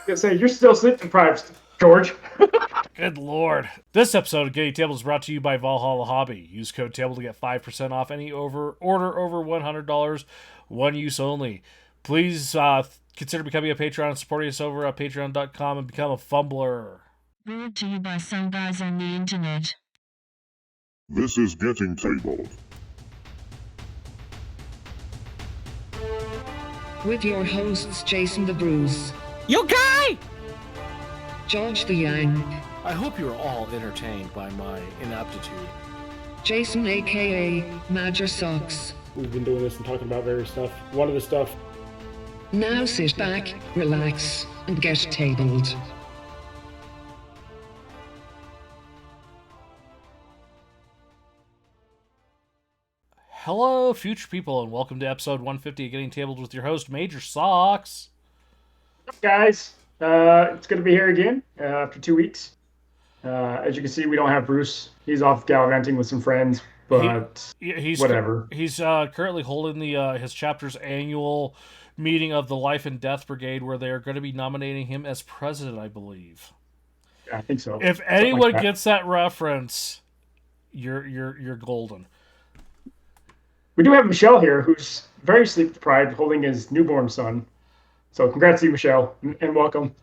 gonna say you're still sleep deprived, George. Good lord. This episode of Game Table is brought to you by Valhalla Hobby. Use code TABLE to get 5% off any order over $100, one use only. Please consider becoming a Patreon and supporting us over at patreon.com and become a fumbler. Brought to you by some guys on the internet. This is Getting Tabled. With your hosts, Jason the Bruce, You guy! George the Yank, I hope you're all entertained by my inaptitude. Jason aka Major Socks. We've been doing this and talking about various stuff. One of the stuff. Now sit back, relax, and get tabled. Hello, future people, and welcome to episode 150 of Getting Tabled with your host, Major Socks. What's up, guys? It's good to be here again after 2 weeks. As you can see, we don't have Bruce. He's off gallivanting with some friends, but He's whatever. He's currently holding the his chapter's annual meeting of the Life and Death Brigade, where they are going to be nominating him as president, I believe. Yeah, I think so. If Something anyone like that. gets that reference, you're golden. We do have Michelle here, who's very sleep deprived, holding his newborn son. So congrats to you, Michelle, and welcome.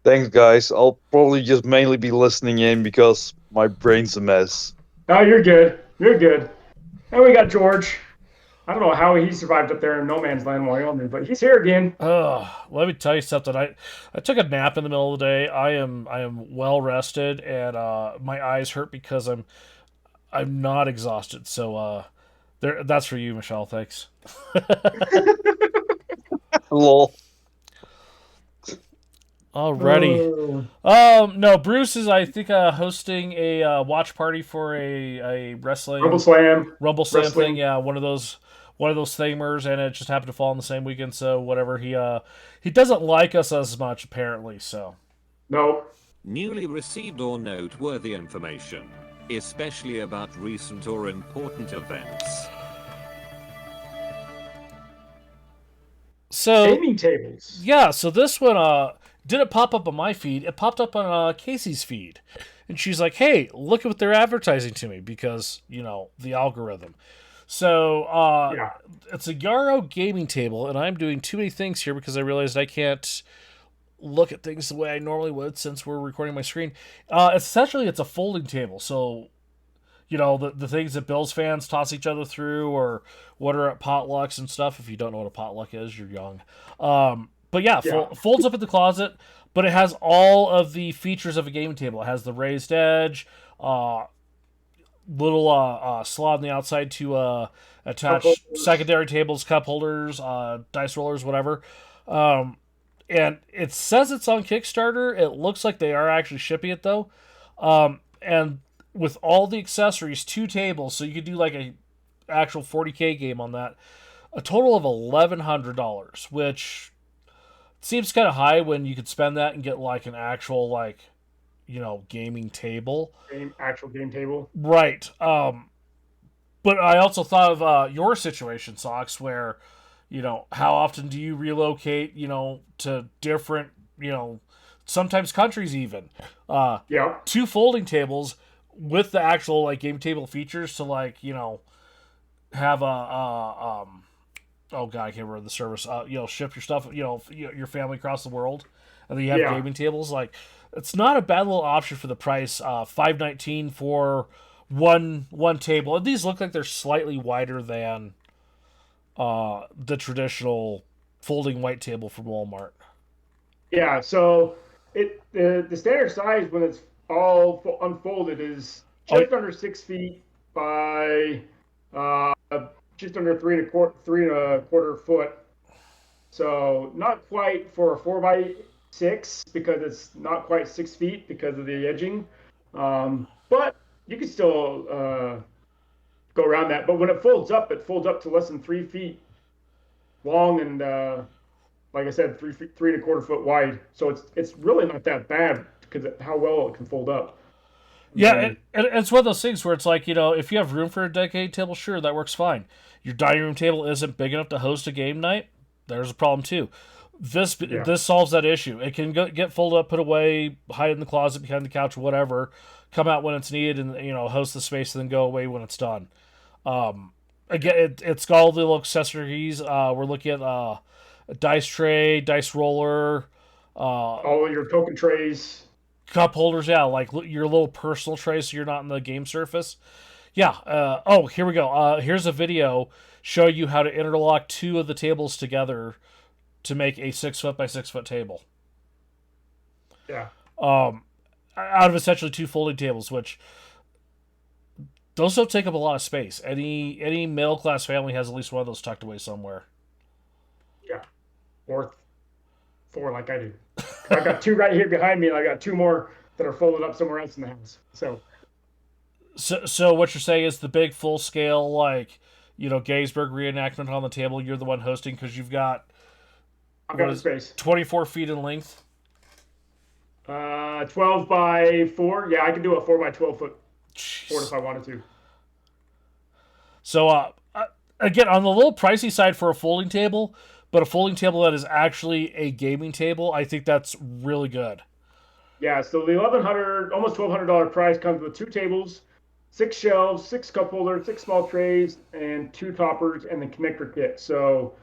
Thanks, guys. I'll probably just mainly be listening in because my brain's a mess. Oh, you're good. You're good. And we got George. I don't know how he survived up there in no man's land, Wyoming, but he's here again. Let me tell you something. I took a nap in the middle of the day. I am well rested, and my eyes hurt because I'm not exhausted. So that's for you, Michelle. Thanks. Lol. Alrighty. No, Bruce is, I think, hosting a watch party for a wrestling Rumble Slam. Rumble Slam Wrestling. thing. Yeah, one of those thingers, and it just happened to fall on the same weekend. So whatever. He doesn't like us as much apparently. So No. Newly received or noteworthy information, especially about recent or important events. Gaming tables. Yeah, so this one didn't pop up on my feed. It popped up on Casey's feed. And she's like, hey, look at what they're advertising to me because, the algorithm. So Yeah. it's a Yarrow gaming table, and I'm doing too many things here because I realized I can't look at things the way I normally would since we're recording my screen. Essentially, it's a folding table. So, the things that Bills fans toss each other through or what are at potlucks and stuff. If you don't know what a potluck is, you're young. But yeah, folds up in the closet, but it has all of the features of a gaming table. It has the raised edge, little slot on the outside to attach secondary tables, cup holders, dice rollers, whatever. And it says it's on Kickstarter. It looks like they are actually shipping it though. And with all the accessories, 2 tables, so you could do like a actual 40K game on that. A total of $1,100, which seems kind of high when you could spend that and get like an actual gaming table. Actual game table. Right. But I also thought of your situation, Socks, where, how often do you relocate, to different, sometimes countries even. Yeah. 2 folding tables with the actual game table features to have oh god, I can't remember the service. Ship your stuff, your family across the world, and then you have gaming tables. It's not a bad little option for the price. $519 for one table, and these look like they're slightly wider than the traditional folding white table from Walmart. Yeah. So the standard size when it's all unfolded is just under 6 feet by just under three and a quarter foot. So not quite for a 4x6 because it's not quite 6 feet because of the edging. But you can still go around that. But when it folds up to less than 3 feet long and like I said, 3 and a quarter foot wide. So it's really not that bad because of how well it can fold up. Yeah, and it's one of those things where it's like, if you have room for a decade table, sure, that works fine. Your dining room table isn't big enough to host a game night, there's a problem too. This solves that issue. It can get folded up, put away, hide in the closet behind the couch, whatever. Come out when it's needed, and host the space, and then go away when it's done. Again, it's got all the little accessories. We're looking at a dice tray, dice roller, all your token trays, cup holders. Yeah, like your little personal tray, so you're not in the game surface. Yeah. Oh, here we go. Here's a video show you how to interlock 2 of the tables together to make a 6 foot by 6 foot table. Yeah. Out of essentially 2 folding tables, which those don't take up a lot of space. Any middle class family has at least one of those tucked away somewhere. Yeah. Or 4 like I do. I got 2 right here behind me, and I got 2 more that are folded up somewhere else in the house. So what you're saying is the big full scale, like, Gettysburg reenactment on the table, you're the one hosting because you've got I've got the space. 24 feet in length? 12 by 4. Yeah, I can do a 4 by 12 foot fort if I wanted to. So, again, on the little pricey side for a folding table, but a folding table that is actually a gaming table, I think that's really good. Yeah, so the $1,100, almost $1,200 price comes with 2 tables, 6 shelves, 6 cup holders, 6 small trays, and 2 toppers, and the connector kit. So,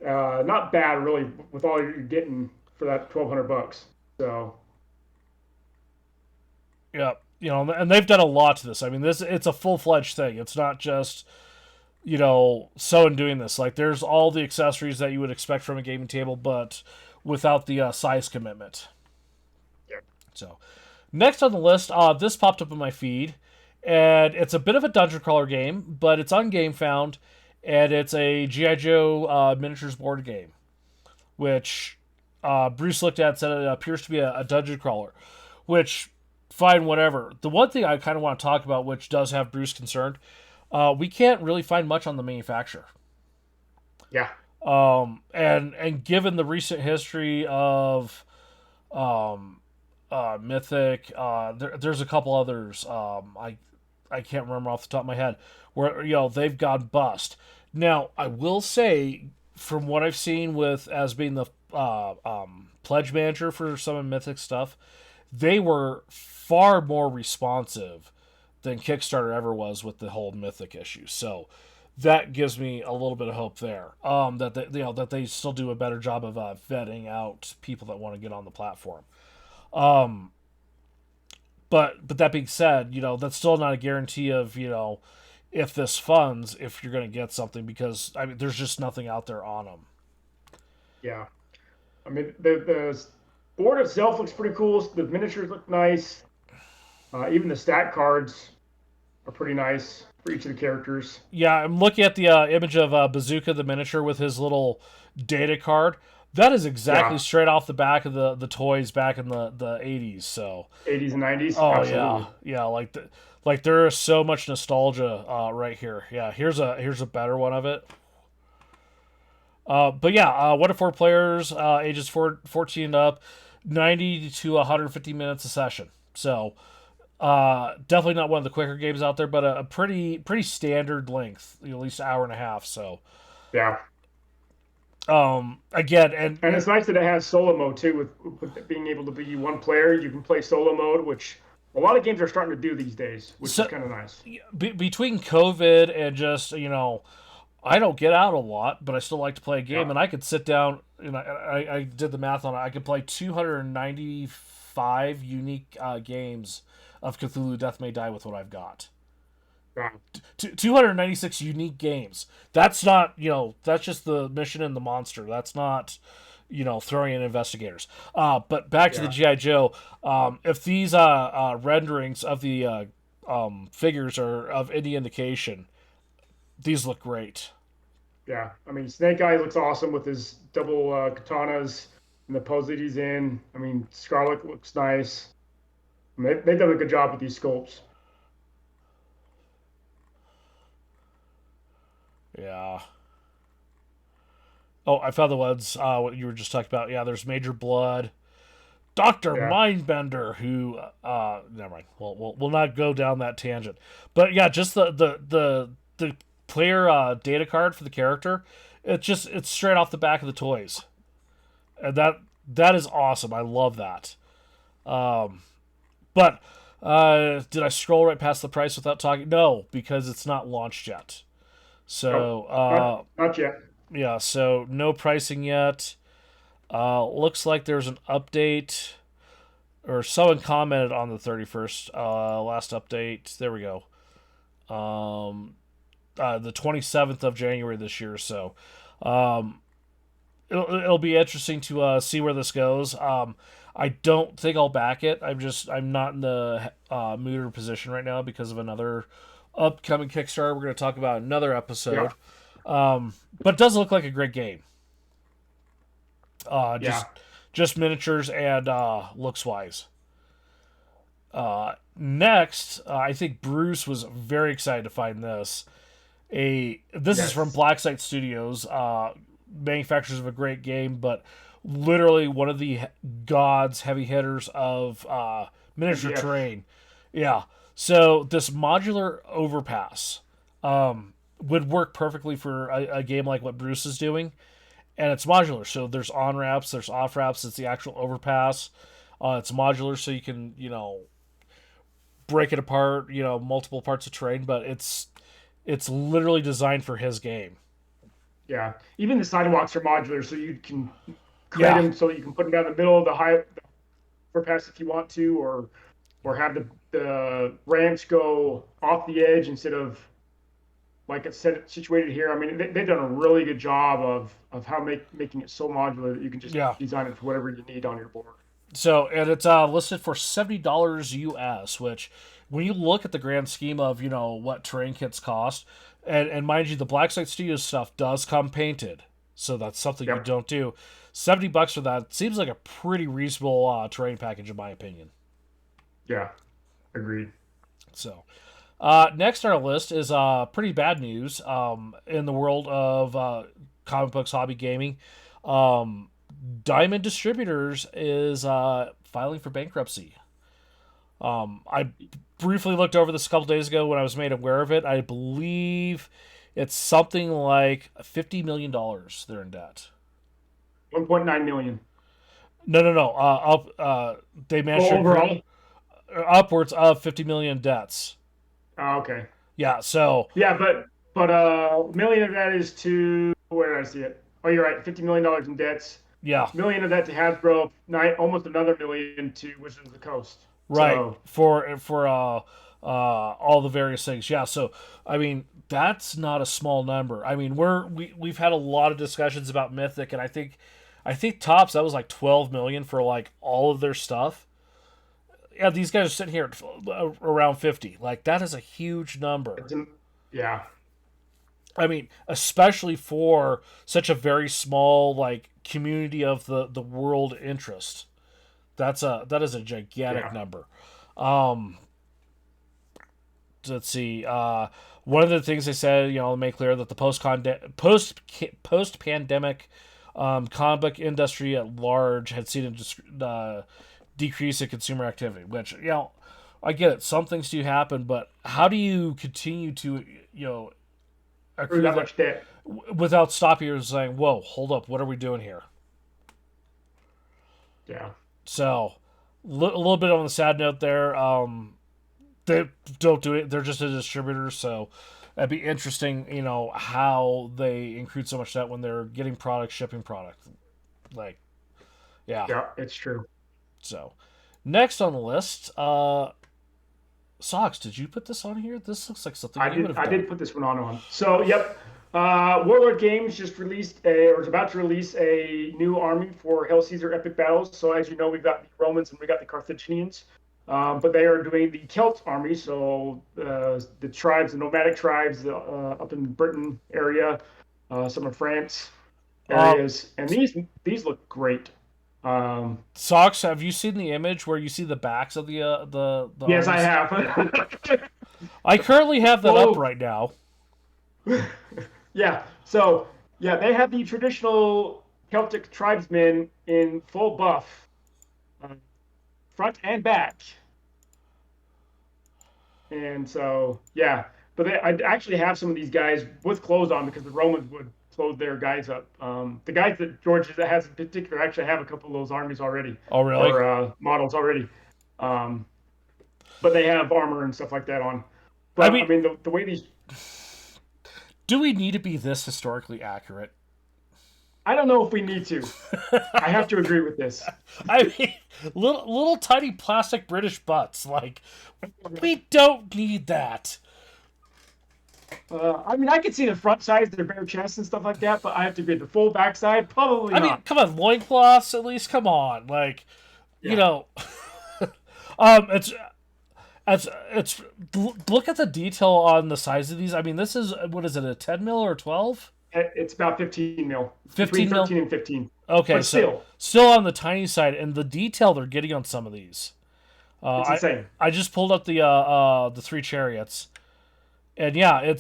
not bad really with all you're getting for that $1,200. So, yeah, and they've done a lot to this. I mean, it's a full-fledged thing. It's not just someone doing this. Like, there's all the accessories that you would expect from a gaming table, but without the size commitment. Yeah. So, next on the list, this popped up in my feed, and it's a bit of a dungeon crawler game, but it's on Gamefound, and it's a G.I. Joe miniatures board game, which Bruce looked at and said it appears to be a dungeon crawler, which, fine, whatever. The one thing I kind of want to talk about, which does have Bruce concerned, we can't really find much on the manufacturer. Yeah. And given the recent history of Mythic, there's a couple others. I can't remember off the top of my head where they've gone bust. Now I will say, from what I've seen with as being the pledge manager for some of Mythic stuff, they were far more responsive than Kickstarter ever was with the whole Mythic issue. So that gives me a little bit of hope there. That they still do a better job of vetting out people that want to get on the platform. But that being said, that's still not a guarantee of, if this funds, if you're going to get something, because I mean, there's just nothing out there on them. Yeah. I mean, the board itself looks pretty cool. The miniatures look nice. Even the stat cards are pretty nice for each of the characters. Yeah, I'm looking at the image of Bazooka, the miniature, with his little data card. That is exactly straight off the back of the toys back in the 80s. So 80s and 90s. Oh, absolutely. yeah. Like there is so much nostalgia right here. Yeah, here's a better one of it. But yeah, 1 to 4 players, ages 14 and up, 90 to 150 minutes a session. So definitely not one of the quicker games out there, but a pretty standard length, at least an hour and a half. So yeah. Again, and it's nice that it has solo mode too, with it being able to be one player. You can play solo mode, which a lot of games are starting to do these days, which is kind of nice. Between COVID and just I don't get out a lot, but I still like to play a game, and I could sit down and I did the math on it. I could play 295 unique games of Cthulhu Death May Die with what I've got. Yeah. 296 unique games. That's not, that's just the mission and the monster. That's not, throwing in investigators. But back to the G.I. Joe. If these renderings of the figures are of any indication, these look great. Yeah. I mean, Snake Eye looks awesome with his double katanas and the pose that he's in. I mean, Scarlet looks nice. I mean, they've done a good job with these sculpts. Yeah. Oh, I found the ones what you were just talking about. Yeah, there's Major Blood, Dr. Mindbender, who never mind. We'll not go down that tangent. But yeah, just the player data card for the character. It's straight off the back of the toys. and that is awesome. I love that. But did I scroll right past the price without talking? No, because it's not launched yet. So not yet. yeah, so no pricing yet. Looks like there's an update, or someone commented on the 31st last update. There we go. The 27th of January this year. So it'll be interesting to see where this goes. I don't think I'll back it. I'm not in the mood or position right now because of another upcoming Kickstarter. We're going to talk about another episode. Yeah. But it does look like a great game. Just miniatures and looks wise. Next, I think Bruce was very excited to find this. This is from Blacksite Studios, manufacturers of a great game, but literally one of the gods, heavy hitters of miniature terrain. Yeah. So this modular overpass would work perfectly for a game like what Bruce is doing. And it's modular, so there's on-ramps, there's off-ramps, it's the actual overpass. It's modular, so you can, break it apart, multiple parts of terrain, but it's literally designed for his game. Yeah, even the sidewalks are modular, so you can create them so you can put them down the middle of the overpass if you want to, or have the ramps go off the edge instead of like it's situated here. I mean, they've done a really good job of how making it so modular that you can just design it for whatever you need on your board. So, and it's listed for $70 US, which when you look at the grand scheme of, what terrain kits cost, and mind you, the Blacksite Studios stuff does come painted, so that's something you don't do. $70 for that seems like a pretty reasonable terrain package, in my opinion. Yeah, agreed. So, next on our list is pretty bad news in the world of comic books, hobby gaming. Diamond Distributors is filing for bankruptcy. I briefly looked over this a couple days ago when I was made aware of it. I believe it's something like $50 million they're in debt. 1.9 million. No. They mentioned upwards of 50 million debts. Oh, okay. Yeah, so... Yeah, but a million of that is to... Where did I see it? Oh, you're right. $50 million in debts. Yeah. $1 million of that to Hasbro. Almost another $1 million to Wizards of the Coast. Right. So, for all the various things. Yeah, so, I mean, that's not a small number. I mean, we've had a lot of discussions about Mythic, and I think tops, that was like $12 million for like all of their stuff. Yeah, these guys are sitting here at around 50. Like, that is a huge number. Yeah. I mean, especially for such a very small, like, community of the world interest. That is a gigantic number. Let's see. One of the things they said, make clear that the post-pandemic comic book industry at large had seen a decrease in consumer activity, which, I get it. Some things do happen, but how do you continue to, accrue that much debt without stopping you and saying, whoa, hold up, what are we doing here? Yeah. So, a little bit on the sad note there. They don't do it. They're just a distributor, so it'd be interesting, how they include so much debt when they're getting product, shipping product. Like, yeah. Yeah, it's true. So, next on the list, Socks, did you put this on here? This looks like something you would have done. I did put this one on. So, yep. Warlord Games just is about to release a new army for Hail Caesar Epic Battles. So, as you know, we've got the Romans and we got the Carthaginians. But they are doing the Celt army, so the tribes, the nomadic tribes up in Britain area, some of France areas, and these look great. Socks, have you seen the image where you see the backs of the Yes, armies? I have. I currently have that up right now. Yeah. So they have the traditional Celtic tribesmen in full buff, front and back. And so, but I actually have some of these guys with clothes on because the Romans would slow their guys up. The guys that George has in particular actually have a couple of those armies already. Oh, really? Or models already. But they have armor and stuff like that on. But I mean the way these. Do we need to be this historically accurate? I don't know if we need to. I have to agree with this. I mean, little tiny plastic British butts. Like, we don't need that. I mean, I could see the front sides, their bare chests and stuff like that, but I have to agree. The full backside, probably not. I mean, come on, loincloths at least. Come on, like, you know, it's look at the detail on the size of these. I mean, this is what is it, a 10 mil or 12? It's about 15 mil. 15 between 13 and 15. Okay, but still on the tiny side, and the detail they're getting on some of these. It's insane. I just pulled up the 3 chariots, and yeah,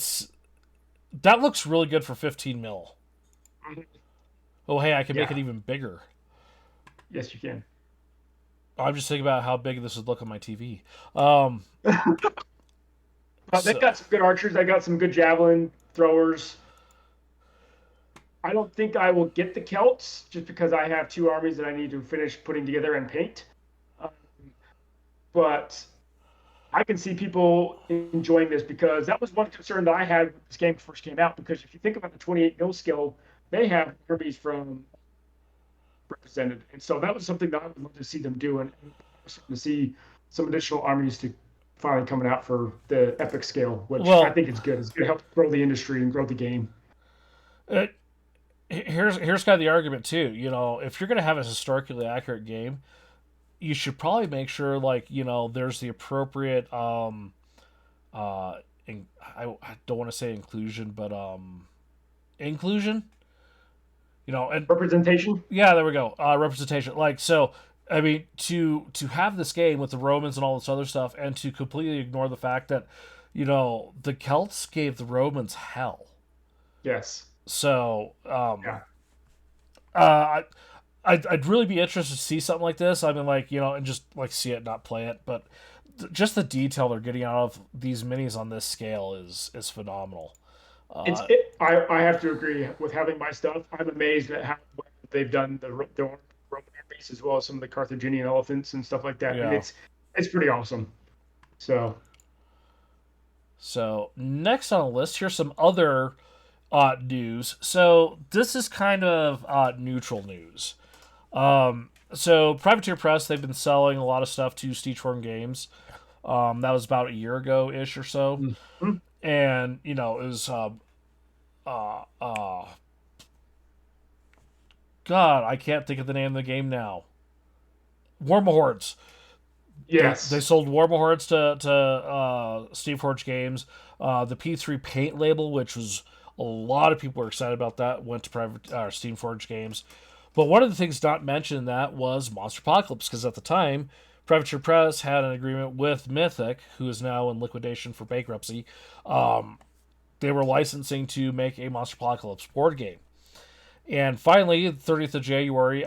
that looks really good for 15 mil. Mm-hmm. Oh, hey, I can make it even bigger. Yes, you can. I'm just thinking about how big this would look on my TV. They've got some good archers. They got some good javelin throwers. I don't think I will get the Celts just because I have 2 armies that I need to finish putting together and paint. But I can see people enjoying this because that was one concern that I had when this game first came out. Because if you think about the 28 mil scale, they have armies from represented, and so that was something that I would love to see them do, and to see some additional armies to finally coming out for the epic scale, which I think is good. It's going to help grow the industry and grow the game. Here's kind of the argument too. You know, if you're going to have a historically accurate game, you should probably make sure, like, you know, there's the appropriate I don't want to say inclusion, but inclusion. You know, and representation. Yeah, there we go. Representation. Like, so, I mean, to have this game with the Romans and all this other stuff, and to completely ignore the fact that, you know, the Celts gave the Romans hell. Yes. So, I'd really be interested to see something like this. I mean, like, you know, and just like see it, not play it, but just the detail they're getting out of these minis on this scale is phenomenal. I have to agree with having my stuff. I'm amazed at how well they've done the Roman armies as well as some of the Carthaginian elephants and stuff like that. Yeah. And it's pretty awesome. So next on the list, here's some other news. So this is kind of neutral news. So Privateer Press, they've been selling a lot of stuff to Steechworm Games. That was about a year ago-ish or so. Mm-hmm. And, you know, it was, God, I can't think of the name of the game now. Warmahordes. Yes. They sold Warmahordes to Steamforge Games. The P3 paint label, which was a lot of people were excited about that, went to Steamforge Games. But one of the things not mentioned in that was Monsterpocalypse, because at the time, Privateer Press had an agreement with Mythic, who is now in liquidation for bankruptcy. They were licensing to make a Monsterpocalypse board game. And finally, the 30th of January,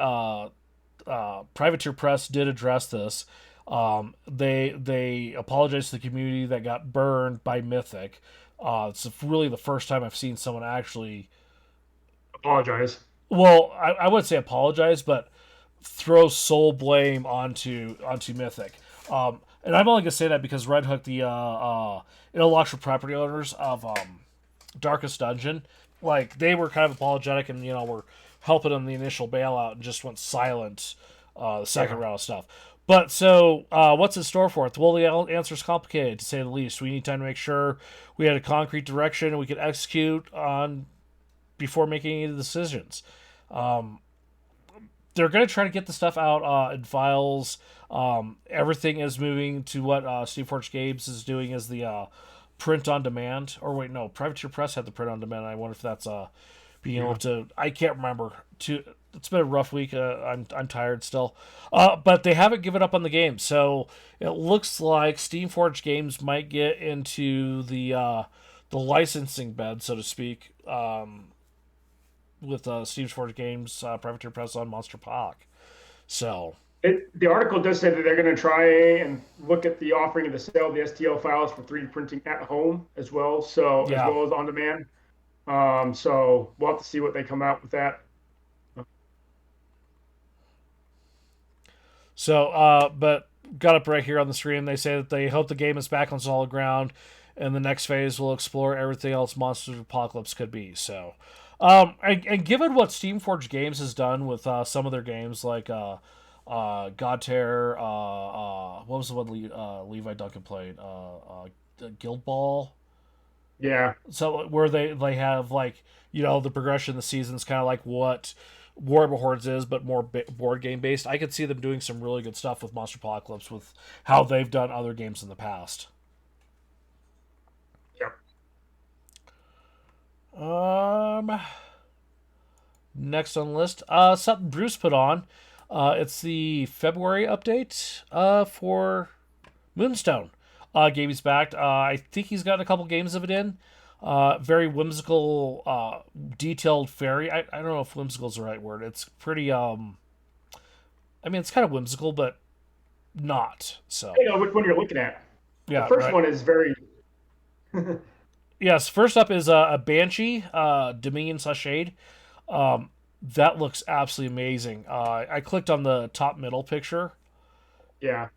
Privateer Press did address this. They apologized to the community that got burned by Mythic. It's really the first time I've seen someone actually apologize. Well, I wouldn't say apologize, but throw sole blame onto Mythic. And I'm only gonna say that because Red Hook, the intellectual property owners of Darkest Dungeon, like, they were kind of apologetic and, you know, were helping them the initial bailout and just went silent the second round of stuff. But so what's in store for it? Well, the answer is complicated, to say the least. We need time to make sure we had a concrete direction and we could execute on before making any decisions. They're going to try to get the stuff out in files. Everything is moving to what Steamforge Games is doing as the print on demand. Or wait, no, Privateer Press had the print on demand. I wonder if that's being able to. I can't remember. It's been a rough week. I'm tired still, but they haven't given up on the game. So it looks like Steamforge Games might get into the licensing bed, so to speak, with Steamforge Games, Privateer Press on Monsterpoc. So the article does say that they're going to try and look at the offering of the sale of the STL files for 3D printing at home as well. So as well as on demand. So we'll have to see what they come out with that. So, but got up right here on the screen. They say that they hope the game is back on solid ground, and the next phase will explore everything else Monsters Apocalypse could be. So, and given what Steamforged Games has done with some of their games, like God Tier, what was the one Levi Duncan played? Guild Ball. Yeah, So where they have like the progression of the seasons, kind of like what Warhammer Hordes is, but more board game based. I could see them doing some really good stuff with Monster Apocalypse with how they've done other games in the past. yeah. Next on the list, something Bruce put on. It's the February update for Moonstone. Gaby's back. I think he's got a couple games of it in. Very whimsical, detailed fairy. I don't know if whimsical is the right word. It's pretty. I mean, it's kind of whimsical, but not. So. You know which one you're looking at. Yeah. The first right. one is very. Yes. First up is a Banshee, Dominion / Shade. That looks absolutely amazing. I clicked on the top middle picture. Yeah.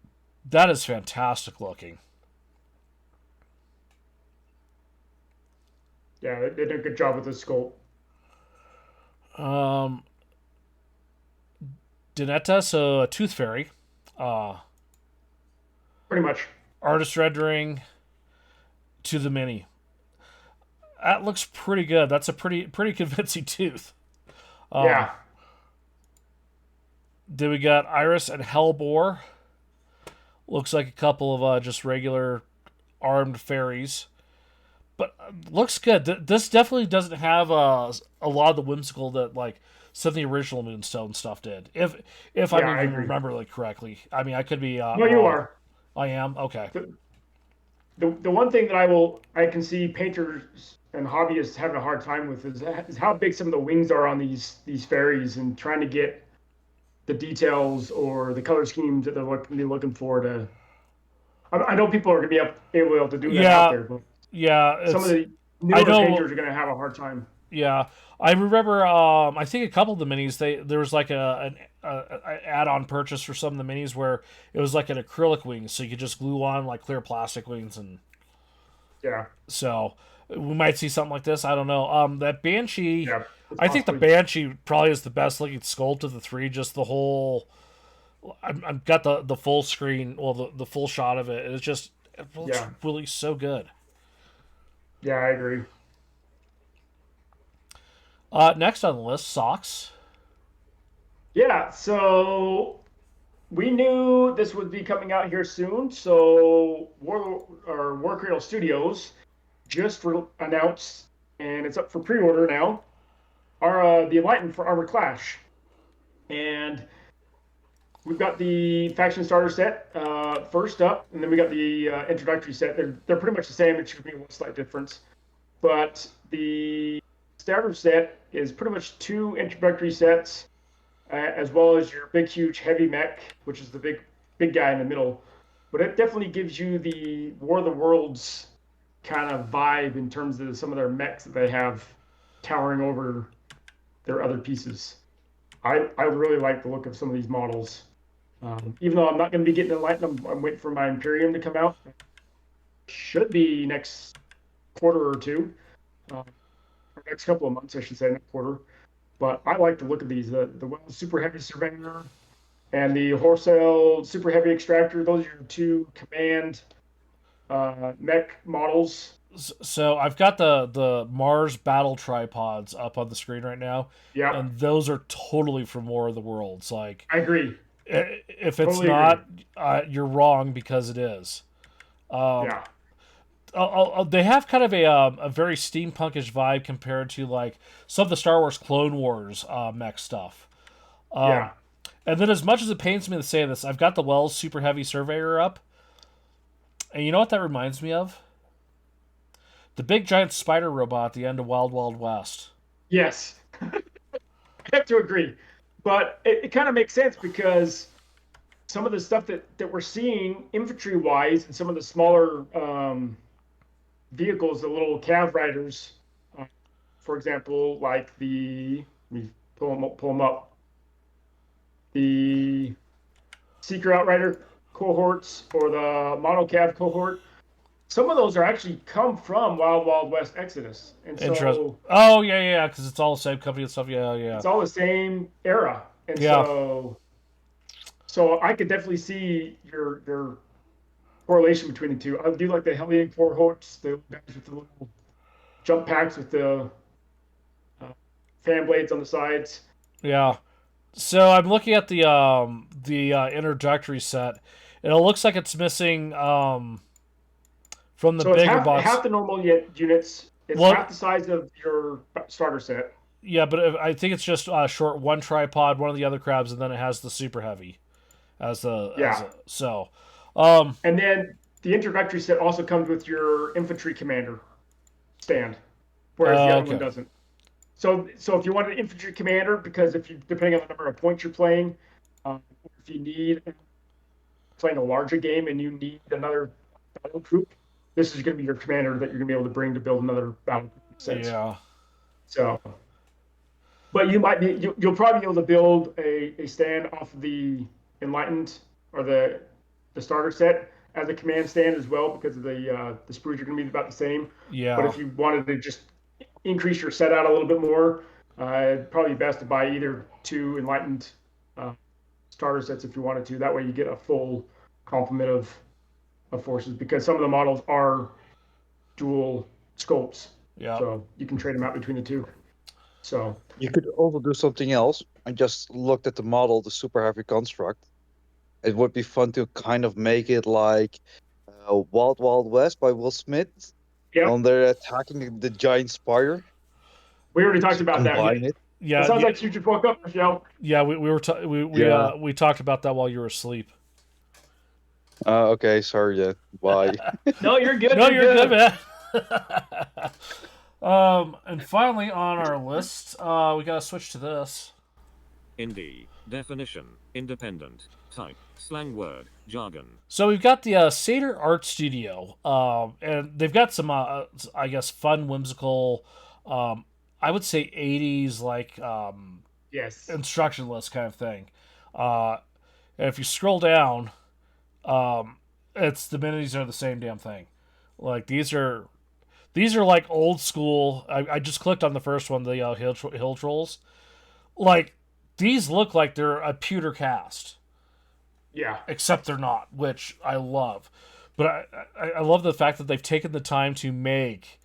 That is fantastic looking. Yeah, they did a good job with the sculpt. Dinetta, so a Tooth Fairy. Pretty much. Artist rendering to the mini. That looks pretty good. That's a pretty convincing tooth. Yeah. Then we got Iris and Hellbore. Looks like a couple of just regular armed fairies. But looks good. This definitely doesn't have a lot of the whimsical that like some of the original Moonstone stuff did. If I even remember like correctly. I mean, I could be. No, you are. I am. Okay. The one thing that I can see painters and hobbyists having a hard time with is how big some of the wings are on these fairies and trying to get the details or the color schemes that they're looking for to. I know people are going to be able to do that out there, but. Yeah, some of the newer painters are going to have a hard time. Yeah, I remember. I think a couple of the minis. There was like an add-on purchase for some of the minis where it was like an acrylic wing, so you could just glue on like clear plastic wings, and yeah. So we might see something like this. I don't know. That Banshee. Yeah, I think the Banshee probably is the best looking sculpt of the three. Just the whole. I've got the full screen, well, the full shot of it. It looks really so good. Yeah, I agree. Next on the list, socks. Yeah, so we knew this would be coming out here soon. So War Cradle Studios just announced, and it's up for pre-order now, are the Enlightened for Armored Clash. And we've got the faction starter set first up, and then we got the introductory set. They're pretty much the same. It's just one slight difference. But the starter set is pretty much 2 introductory sets, as well as your big, huge, heavy mech, which is the big guy in the middle. But it definitely gives you the War of the Worlds kind of vibe in terms of some of their mechs that they have towering over their other pieces. I really like the look of some of these models. Even though I'm not going to be getting Enlightened, I'm waiting for my Imperium to come out. Should be next quarter or two. Or next couple of months, I should say, next quarter. But I like the look of these. The Super Heavy Surveyor and the Horsale Super Heavy Extractor. Those are your 2 command mech models. So I've got the Mars battle tripods up on the screen right now. Yeah. And those are totally from War of the Worlds. Like, I agree. If it's totally not, you're wrong because it is. Yeah. They have kind of a very steampunkish vibe compared to like some of the Star Wars Clone Wars mech stuff. Yeah. And then, as much as it pains me to say this, I've got the Wells Super Heavy Surveyor up, and you know what that reminds me of? The big giant spider robot at the end of Wild Wild West. Yes, I have to agree, but it kind of makes sense because some of the stuff that we're seeing infantry-wise and some of the smaller vehicles, the little cav riders for example, like let me pull them up. The Seeker Outrider cohorts or the Monocav cohort, some of those are actually come from Wild Wild West Exodus, and Interesting. so Oh yeah, because it's all the same company and stuff. Yeah, yeah. it's all the same era, and Yeah. so I could definitely see your correlation between the two. I do like the Hellion cohorts, the guys with the little jump packs with the fan blades on the sides. Yeah. So I'm looking at the introductory set, and it looks like it's missing from the So it's bigger box. half the normal units. It's Well- half the size of your starter set. Yeah, but I think it's just short one tripod, one of the other crabs, and then it has the super heavy as the so. And then the introductory set also comes with your infantry commander stand, whereas the other one okay. doesn't. So if you want an infantry commander, because depending on the number of points you're playing, if you need playing a larger game and you need another battle troop, this is going to be your commander that you're going to be able to bring to build another battle troop set. Yeah. So, but you'll probably be able to build a stand off of the Enlightened or the starter set as a command stand as well, because of the sprues are going to be about the same. Yeah. But if you wanted to just increase your set out a little bit more, it'd probably be best to buy either two Enlightened starter sets if you wanted to. That way you get a full complement of forces, because some of the models are dual scopes. Yeah. So you can trade them out between the two. So You could also do something else. I just looked at the model, the super heavy construct. It would be fun to kind of make it like Wild Wild West by Will Smith. Yep. When they're attacking the giant spire. We already talked about that. Combine it. Yeah. It sounds like you just woke up, Michelle. Yeah, we talked about that while you were asleep. Okay, sorry then. Bye. No, you're good. No, you're good, man. And finally on our list, we gotta switch to this. Indie. Definition. Independent. Type. Slang word. Jargon. So we've got the Seder Art Studio, and they've got some, I guess, fun, whimsical, I would say 80s, like, Yes. instruction list kind of thing. And if you scroll down, it's the minis are the same damn thing. Like, these are like old school. I just clicked on the first one, the Hill Trolls. Like, these look like they're a pewter cast. Yeah. Except they're not, which I love. But I love the fact that they've taken the time to make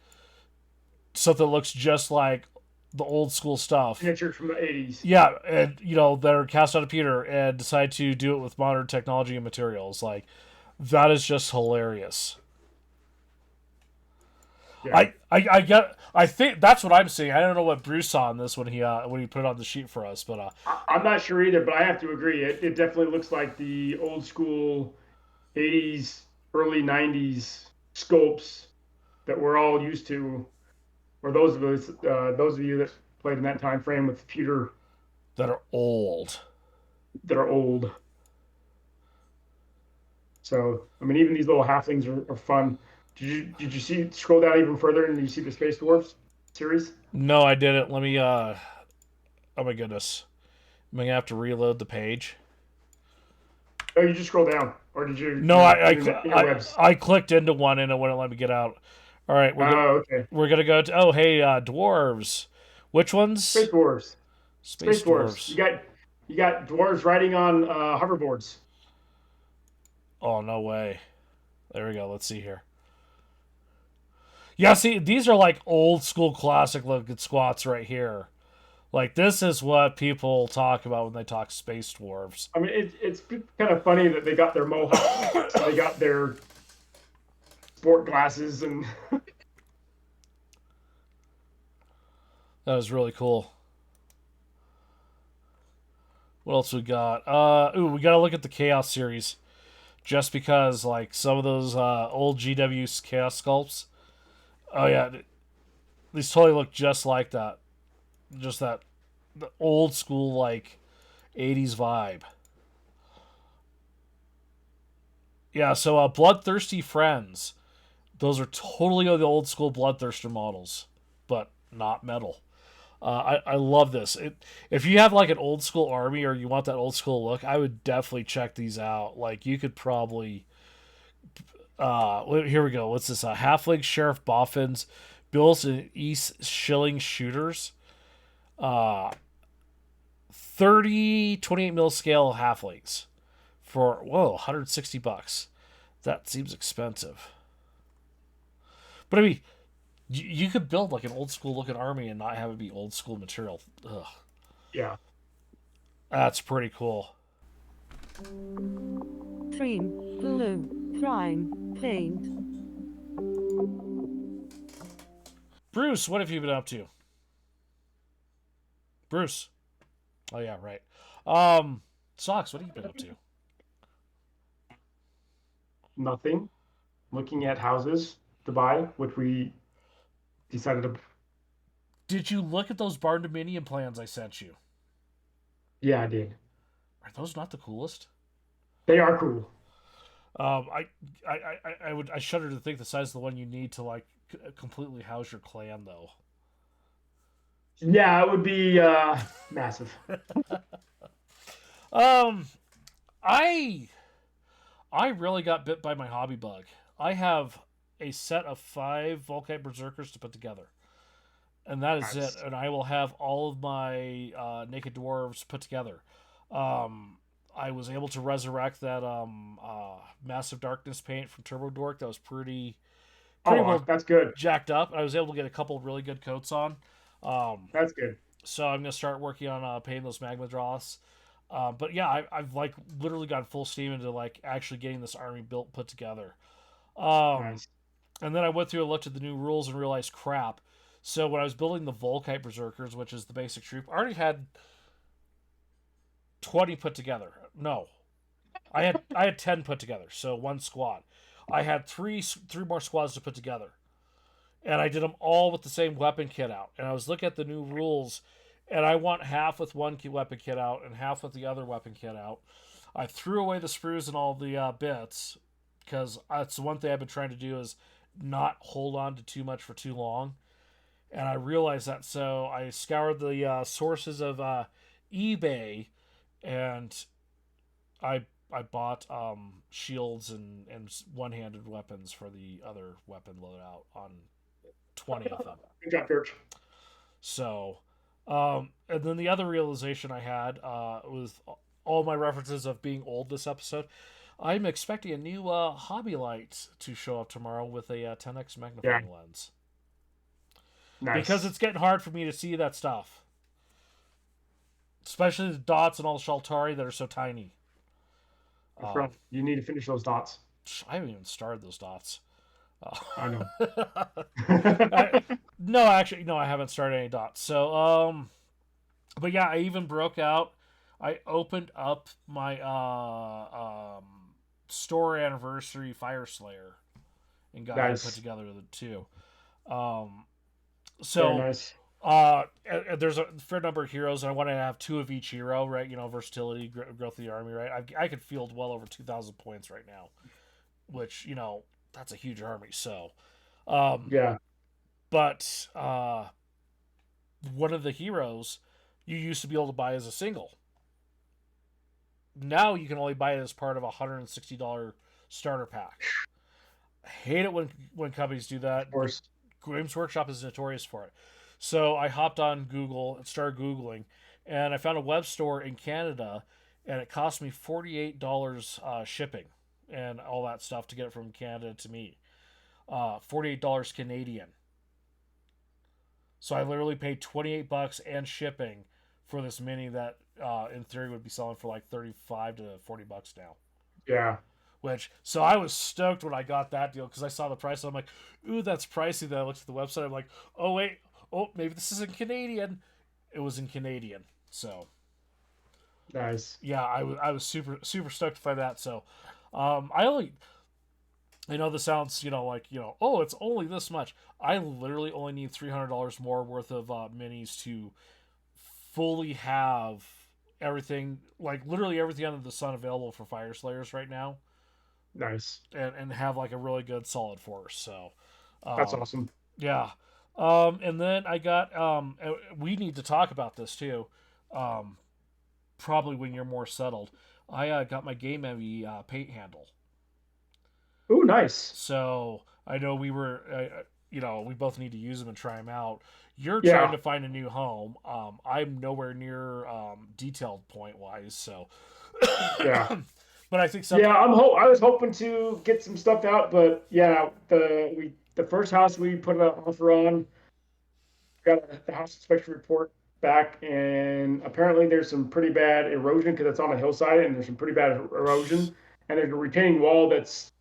something that looks just like the old school stuff. Miniatures from the 80s. Yeah, and that are cast out of pewter and decide to do it with modern technology and materials. Like, that is just hilarious. Yeah. I think that's what I'm seeing. I don't know what Bruce saw in this when he put it on the sheet for us, but I'm not sure either, but I have to agree. It definitely looks like the old school 80s, early 90s scopes that we're all used to, or those of you that played in that time frame with pewter that are old. So, I mean, even these little halflings are fun. Did you scroll down even further and you see the Space Dwarfs series? No, I didn't. Let me oh my goodness. I'm gonna have to reload the page. Oh, you just scroll down, or did you? No, I clicked into one and it wouldn't let me get out. All right, okay. We're gonna go to dwarves. Which ones? Space Dwarves. Space Dwarves. You got dwarves riding on hoverboards. Oh, no way. There we go. Let's see here. Yeah, see, these are like old school classic looking squats right here. Like, this is what people talk about when they talk Space Dwarves. I mean, it's kind of funny that they got their mohawks, they got their sport glasses, and that was really cool. What else we got? We gotta look at the Chaos series. Just because, like, some of those old GW Chaos sculpts. Oh, yeah. These totally look just like that. Just the old school, like, 80s vibe. Yeah, so Bloodthirsty Friends. Those are totally the old school Bloodthirster models. But not metal. I love this. If you have like an old school army or you want that old school look, I would definitely check these out. Like you could probably here we go. What's this? Halfling Sheriff Boffins, Bills and East Shilling Shooters. 30 28 mil scale halflings for $160. That seems expensive. But I mean, you could build like an old school looking army and not have it be old school material. Ugh. Yeah. That's pretty cool. Cream, blue, prime, paint. Bruce, what have you been up to? Bruce. Oh yeah, right. Socks, what have you been up to? Nothing. Looking at houses to buy, which we decided to. Did you look at those barn dominion plans I sent you? Yeah, I did. Are those not the coolest? They are cool. I shudder to think the size of the one you need to like completely house your clan, though. Yeah, it would be massive. I really got bit by my hobby bug. I have a set of 5 Volkite Berserkers to put together. And that is Nice. it. And I will have all of my Naked Dwarves put together. I was able to resurrect that Massive Darkness paint from Turbo Dork. That was pretty well That's good. jacked up. I was able to get a couple of really good coats on. That's good. So I'm going to start working on painting those magma dross. But yeah, I've like literally gone full steam into like actually getting this army put together. Nice. And then I went through and looked at the new rules and realized crap. So when I was building the Volkite Berserkers, which is the basic troop, I already had 20 put together. No, I had 10 put together. So one squad. I had three more squads to put together, and I did them all with the same weapon kit out. And I was looking at the new rules, and I want half with one weapon kit out and half with the other weapon kit out. I threw away the sprues and all the bits because that's the one thing I've been trying to do is not hold on to too much for too long. And I realized that, so I scoured the sources of eBay, and I bought shields and one-handed weapons for the other weapon loadout on 20 of them. Good job, Church. So, and then the other realization I had with all my references of being old this episode, I'm expecting a new hobby light to show up tomorrow with a 10x magnifying lens. Nice. Because it's getting hard for me to see that stuff. Especially the dots and all the Shaltari that are so tiny. You need to finish those dots. I haven't even started those dots. I know. No, actually, no, I haven't started any dots. So, but yeah, I even broke out. I opened up my store anniversary Fire Slayer and got it put together with it too. So, very nice. There's a fair number of heroes, and I want to have 2 of each hero, right? You know, versatility, growth of the army, right? I could field well over 2,000 points right now, which, you know, that's a huge army. So, Yeah. but one of the heroes you used to be able to buy as a single. Now you can only buy it as part of a $160 starter pack. I hate it when companies do that. Of course. Games Workshop is notorious for it. So I hopped on Google and started Googling, and I found a web store in Canada, and it cost me $48 shipping and all that stuff to get it from Canada to me. $48 Canadian. So I literally paid $28 and shipping for this mini that in theory would be selling for like $35 to $40 now. Yeah. So I was stoked when I got that deal because I saw the price and I'm like, ooh, that's pricey. Then I looked at the website. I'm like, oh wait, maybe this isn't Canadian. It was in Canadian. So Nice. yeah, I was super stoked to find that. So I know this sounds, like, oh, it's only this much. I literally only need $300 more worth of minis to fully have everything, like literally everything under the sun available for Fire Slayers right now. Nice. And have like a really good solid force. So that's awesome. Yeah. And then I got we need to talk about this too. Probably when you're more settled. I got my Game Heavy paint handle. Ooh, nice. So I know we both need to use them and try them out. You're trying Yeah. to find a new home. I'm nowhere near detailed point wise, so. Yeah. But I think something. Yeah, I was hoping to get some stuff out, but yeah, the first house we put an offer on got the house inspection report back, and apparently there's some pretty bad erosion because it's on a hillside, and there's some pretty bad erosion, and there's a retaining wall that's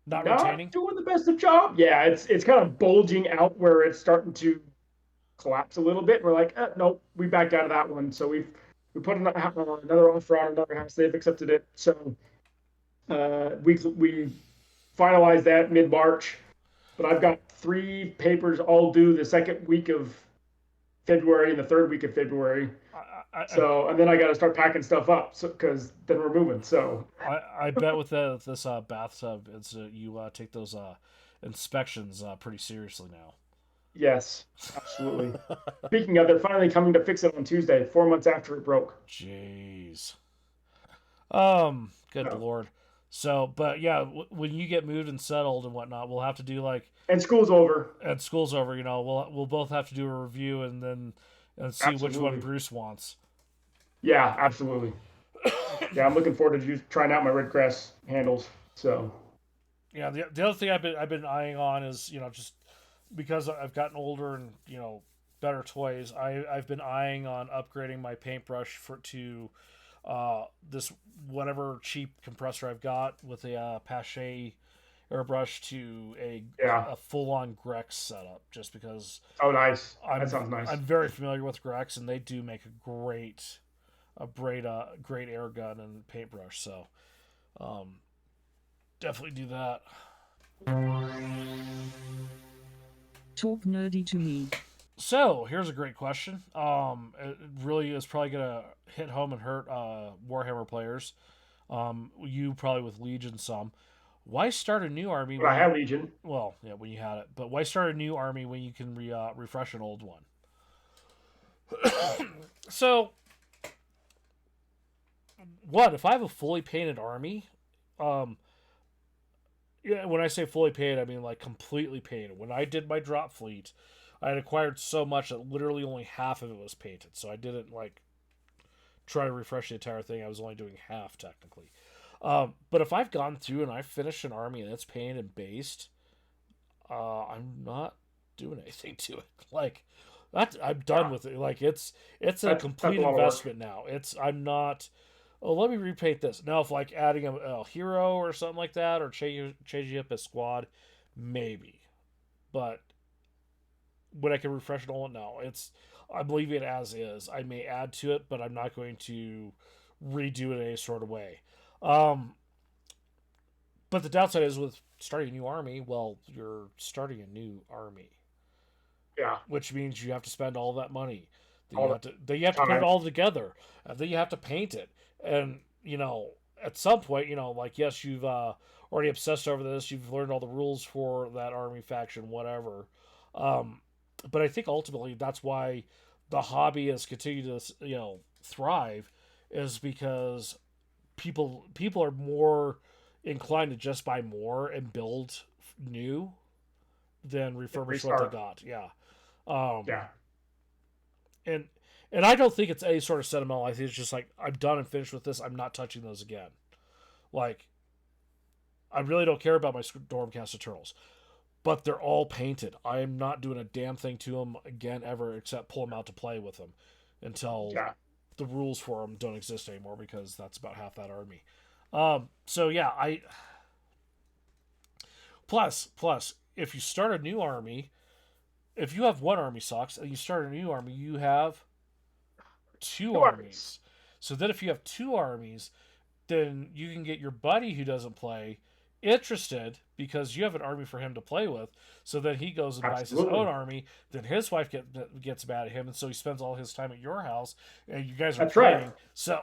Not not retaining. doing the best of job. Yeah, it's kind of bulging out where it's starting to collapse a little bit. And we're like, nope, we backed out of that one. So we put another offer on another house. They've accepted it. So we finalized that mid March. But I've got 3 papers all due the second week of February and the third week of February. And then I got to start packing stuff up, because then we're moving. So I bet with this bathtub, it's you take those inspections pretty seriously now. yes, absolutely. Speaking of, they're finally coming to fix it on Tuesday, 4 months after it broke. Jeez. Good lord. So, but yeah, when you get moved and settled and whatnot, we'll have to do and school's over. And school's over. We'll both have to do a review and see which one Bruce wants. Yeah, absolutely. Yeah, I'm looking forward to trying out my red grass handles. So. Yeah, the other thing I've been eyeing on is just because I've gotten older and better toys. I've been eyeing on upgrading my paintbrush to this whatever cheap compressor I've got with a Pache airbrush to a full-on Grex setup, just because. Oh, nice. That sounds nice. I'm very familiar with Grex, and they do make a great air gun and paintbrush. So, definitely do that. Talk nerdy to me. So here's a great question. It really is probably gonna hit home and hurt Warhammer players. You probably with Legion some. Why start a new army? I have Legion. Well, yeah, when you had it, but why start a new army when you can refresh an old one? So, if I have a fully painted army, yeah, when I say fully painted, I mean like completely painted. When I did my drop fleet, I had acquired so much that literally only half of it was painted. So I didn't try to refresh the entire thing. I was only doing half technically. But if I've gone through and I've finished an army and it's painted and based, I'm not doing anything to it. I'm done with it. It's a complete investment now. I'm not. Oh, let me repaint this. Now, if adding a hero or something like that, or changing up a squad, maybe. But when I can refresh it all, no. I'm leaving it as is. I may add to it, but I'm not going to redo it in any sort of way. But the downside is with starting a new army, well, you're starting a new army. Yeah. Which means you have to spend all that money. Then you have to put it all together. And then you have to paint it. And, at some point, yes, you've already obsessed over this. You've learned all the rules for that army faction, whatever. But I think ultimately that's why the hobby has continued to, thrive, is because people are more inclined to just buy more and build new than refurbish what they got. Yeah. Yeah. And I don't think it's any sort of sentimental. I think it's just I'm done and finished with this. I'm not touching those again. I really don't care about my Stormcast Eternals, but they're all painted. I am not doing a damn thing to them again ever, except pull them out to play with them until the rules for them don't exist anymore, because that's about half that army. So yeah, Plus, if you start a new army, if you have one army socks and you start a new army, you have two armies. So then if you have two armies, then you can get your buddy who doesn't play interested because you have an army for him to play with. So then he goes and buys his own army. Then his wife gets mad at him, and so he spends all his time at your house, and you guys are playing. Right. So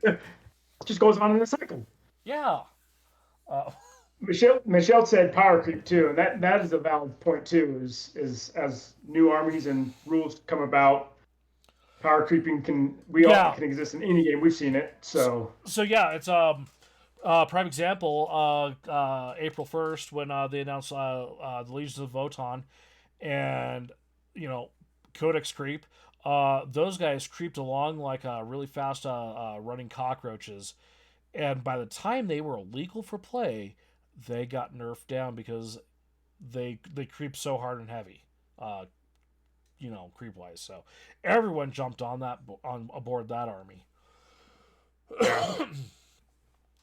it just goes on in a cycle. Yeah. Michelle said power creep too, and that is a valid point too. Is as new armies and rules come about, power creeping can exist in any game. We've seen it. So yeah, it's prime example. April 1st when they announced the Legions of Votan, and Codex creep. Those guys creeped along like really fast running cockroaches, and by the time they were illegal for play, they got nerfed down because they creep so hard and heavy, creep wise. So everyone jumped on aboard that army.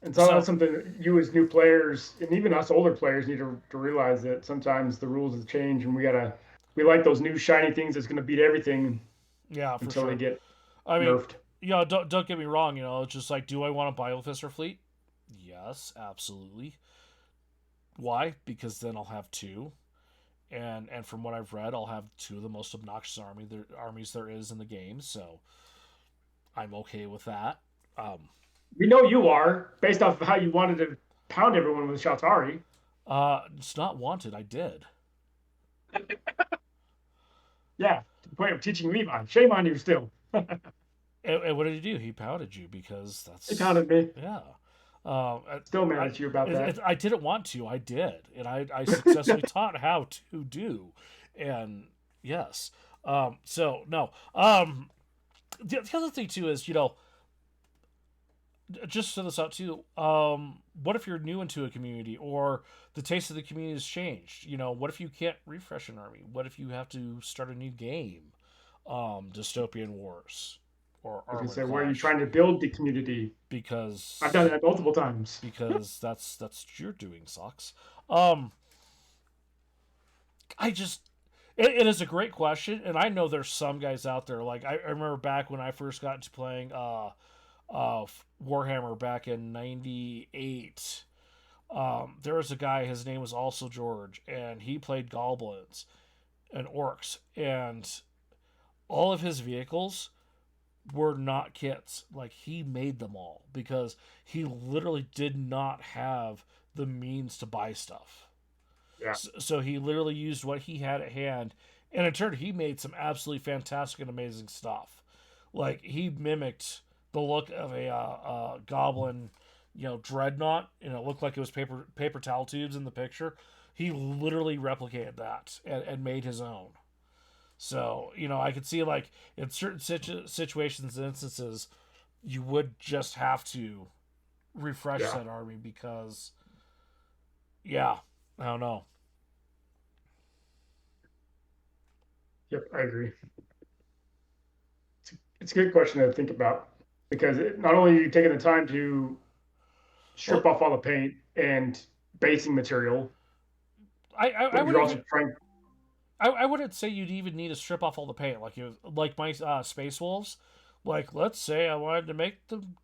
And so that's something you as new players and even us older players need to realize that sometimes the rules have changed and we like those new shiny things that's going to beat everything. Yeah, for until sure. They get nerfed. Yeah, don't get me wrong. It's just like, do I want a Biofister fleet? Yes, absolutely. Why? Because then I'll have two, and from what I've read, I'll have two of the most obnoxious armies there is in the game. So I'm okay with that. We know you are based off of how you wanted to pound everyone with Shaltari. It's not wanted. I did. Yeah, to the point of teaching Levi. Shame on you still. And what did he do? He pounded you because that's. He pounded me. Yeah. Still mad at you about that. I didn't want to. I did, and I successfully taught how to do. And yes. So no. The other thing too is just to this out too. What if you're new into a community or the taste of the community has changed? What if you can't refresh an army? What if you have to start a new game? Dystopian Wars. Or where are you trying to build the community? Because I've done that multiple times. Because that's what you're doing, sucks. It is a great question, and I know there's some guys out there. Like I remember back when I first got into playing Warhammer back in '98. There was a guy. His name was also George, and he played goblins and orcs, and all of his vehicles were not kits. Like, he made them all because he literally did not have the means to buy stuff. Yeah. So he literally used what he had at hand, and in turn he made some absolutely fantastic and amazing stuff. Like, he mimicked the look of a goblin, dreadnought, and it looked like it was paper towel tubes in the picture. He literally replicated that and made his own. So, I could see, like, in certain situations and instances, you would just have to refresh that army because, I don't know. Yep, I agree. It's a good question to think about because not only are you taking the time to strip off all the paint and basing material, I wouldn't say you'd even need to strip off all the paint. Like my Space Wolves. Like, let's say I wanted to make them,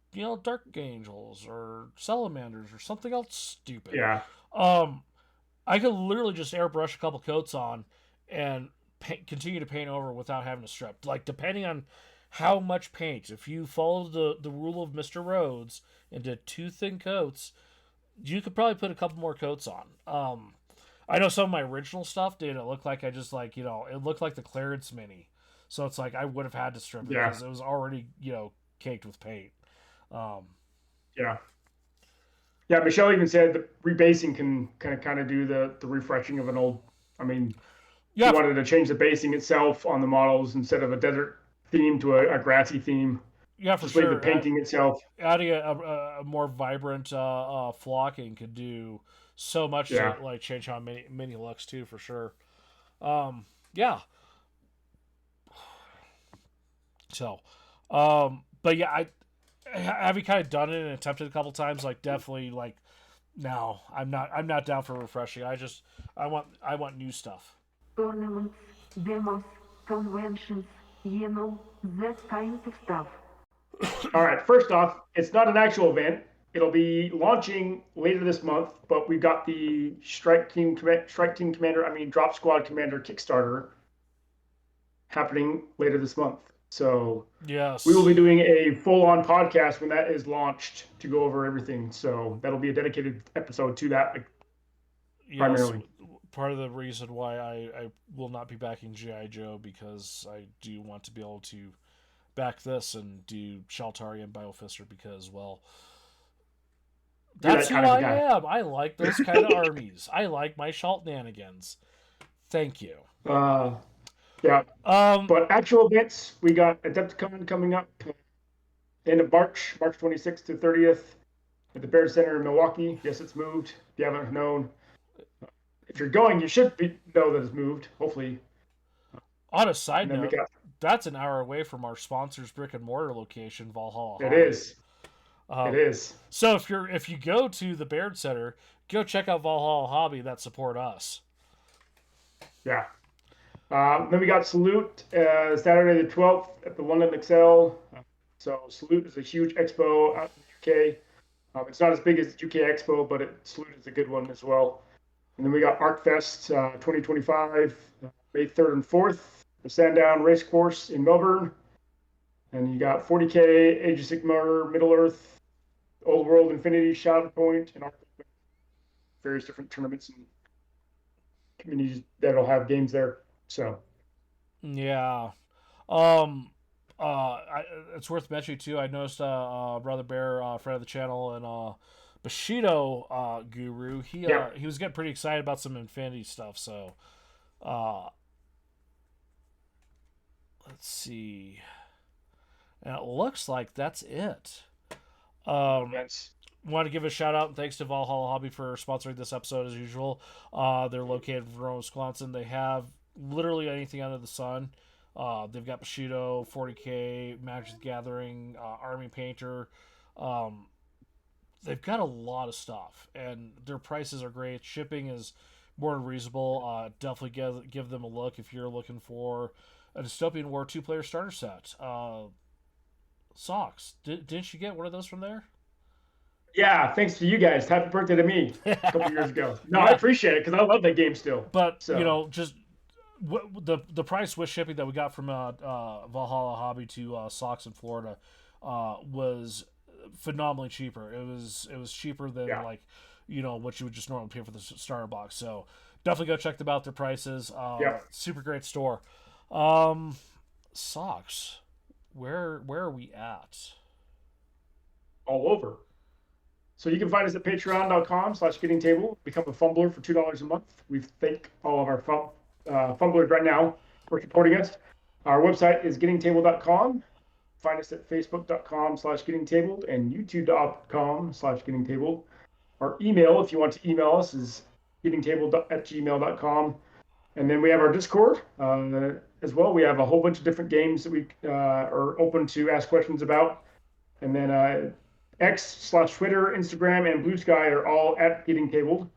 Dark Angels or Salamanders or something else stupid. Yeah. I could literally just airbrush a couple coats on and continue to paint over without having to strip. Like, depending on how much paint. If you follow the rule of Mr. Rhodes and did 2 thin coats, you could probably put a couple more coats on. I know some of my original stuff, dude, it looked like I just, like, it looked like the clearance mini. So it's like I would have had to strip it because it was already, caked with paint. Yeah, Michelle even said that rebasing can kind of do the refreshing of an old. I mean, you wanted to change the basing itself on the models instead of a desert theme to a grassy theme. Yeah, for sure. The painting itself. Adding a more vibrant flocking could do so much to, like, change how mini looks too, for sure. So, but yeah, have you kind of done it and attempted a couple times? Like, definitely, like, no, I'm not down for refreshing. I want new stuff. Tournaments, demos, conventions, that kind of stuff. All right, first off, it's not an actual event. It'll be launching later this month, but we've got the Drop Squad Commander Kickstarter happening later this month. So yes, we will be doing a full-on podcast when that is launched to go over everything. So that'll be a dedicated episode to that, like primarily. Part of the reason why I will not be backing G.I. Joe, because I do want to be able to back this and do Shaltari and Biofister, because, well, that's who I am. I like those kind of armies. I like my Shaltnanigans. Thank you. Yeah. But actual events, we got Adepticon coming up end of March 26th to 30th at the Bear Center in Milwaukee. Yes, it's moved. If you haven't known, if you're going, you should know that it's moved. Hopefully. On a side note, that's an hour away from our sponsor's brick and mortar location, Valhalla Hobby. It is. It is. So if you go to the Baird Center, go check out Valhalla Hobby that support us. Yeah. Then we got Salute Saturday the 12th at the London Excel. So Salute is a huge expo out in the UK. It's not as big as the UK Expo, but Salute is a good one as well. And then we got ArcFest 2025, May 3rd and 4th, the Sandown Race Course in Melbourne. And you got 40K, Age of Sigmar, Middle Earth, Old World, Infinity, Shadow Point, and various different tournaments and communities that'll have games there. So, yeah, it's worth mentioning too. I noticed Brother Bear, friend of the channel, and Bushido Guru. He was getting pretty excited about some Infinity stuff. So, let's see. And it looks like that's it. Want to give a shout out and thanks to Valhalla Hobby for sponsoring this episode as usual. They're located in Verona, Wisconsin. They have literally anything under the sun. They've got Bushido, 40K, Magic the Gathering, Army Painter. They've got a lot of stuff, and their prices are great. Shipping is more than reasonable. Definitely give them a look if you're looking for a Dystopian War 2-player starter set. Socks. Didn't you get one of those from there? Yeah, thanks to you guys. Happy birthday to me a couple years ago. No, I appreciate it because I love that game still. But, just the price with shipping that we got from Valhalla Hobby to Socks in Florida was phenomenally cheaper. It was cheaper than what you would just normally pay for the starter box. So definitely go check them out. Their prices. Super great store. Socks. Where are we at? All over. So you can find us at patreon.com/gettingtable. Become a fumbler for $2 a month. We thank all of our fumblers right now for supporting us. Our website is gettingtable.com. Find us at facebook.com/gettingtabled and youtube.com/gettingtabled. Our email, if you want to email us, is gettingtabled@gmail.com. And then we have our Discord as well. We have a whole bunch of different games that we are open to ask questions about. And then X/Twitter, Instagram, and Blusky are all at Getting Tabled.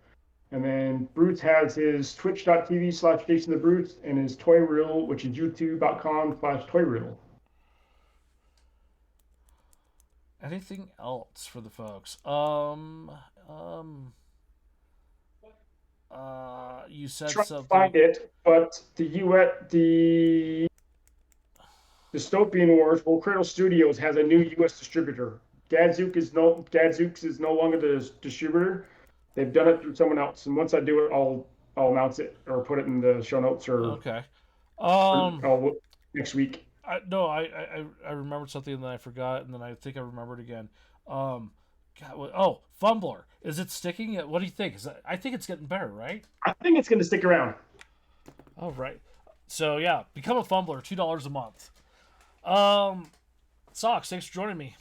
And then Bruce has his twitch.tv/Jason the Bruce and his Toy Reel, which is youtube.com/toyreel. Anything else for the folks? You said something. To find it, but the Dystopian Wars, Cradle Studios has a new U.S. distributor. Gadzooks is no longer the distributor. They've done it through someone else, and once I do it, I'll announce it or put it in the show notes or next week. I remembered something and then I forgot, and then I think I remembered again. Fumbler. Is it sticking? What do you think? I think it's getting better, right? I think it's going to stick around. All right. So yeah, become a fumbler. $2 a month. Socks, thanks for joining me.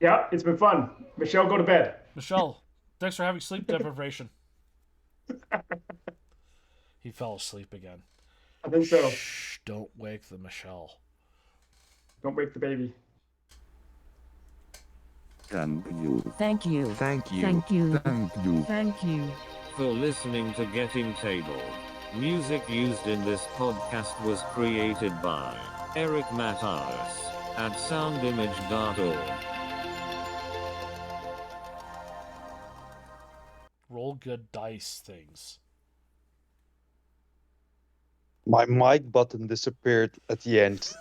Yeah, it's been fun. Michelle, go to bed. Michelle, thanks for having sleep deprivation. He fell asleep again. I think so. Shh, don't wake the Michelle. Don't wake the baby. Thank you. Thank you. Thank you. Thank you. Thank you. Thank you. For listening to Getting Table. Music used in this podcast was created by Eric Matyas at soundimage.org. Roll good dice things. My mic button disappeared at the end.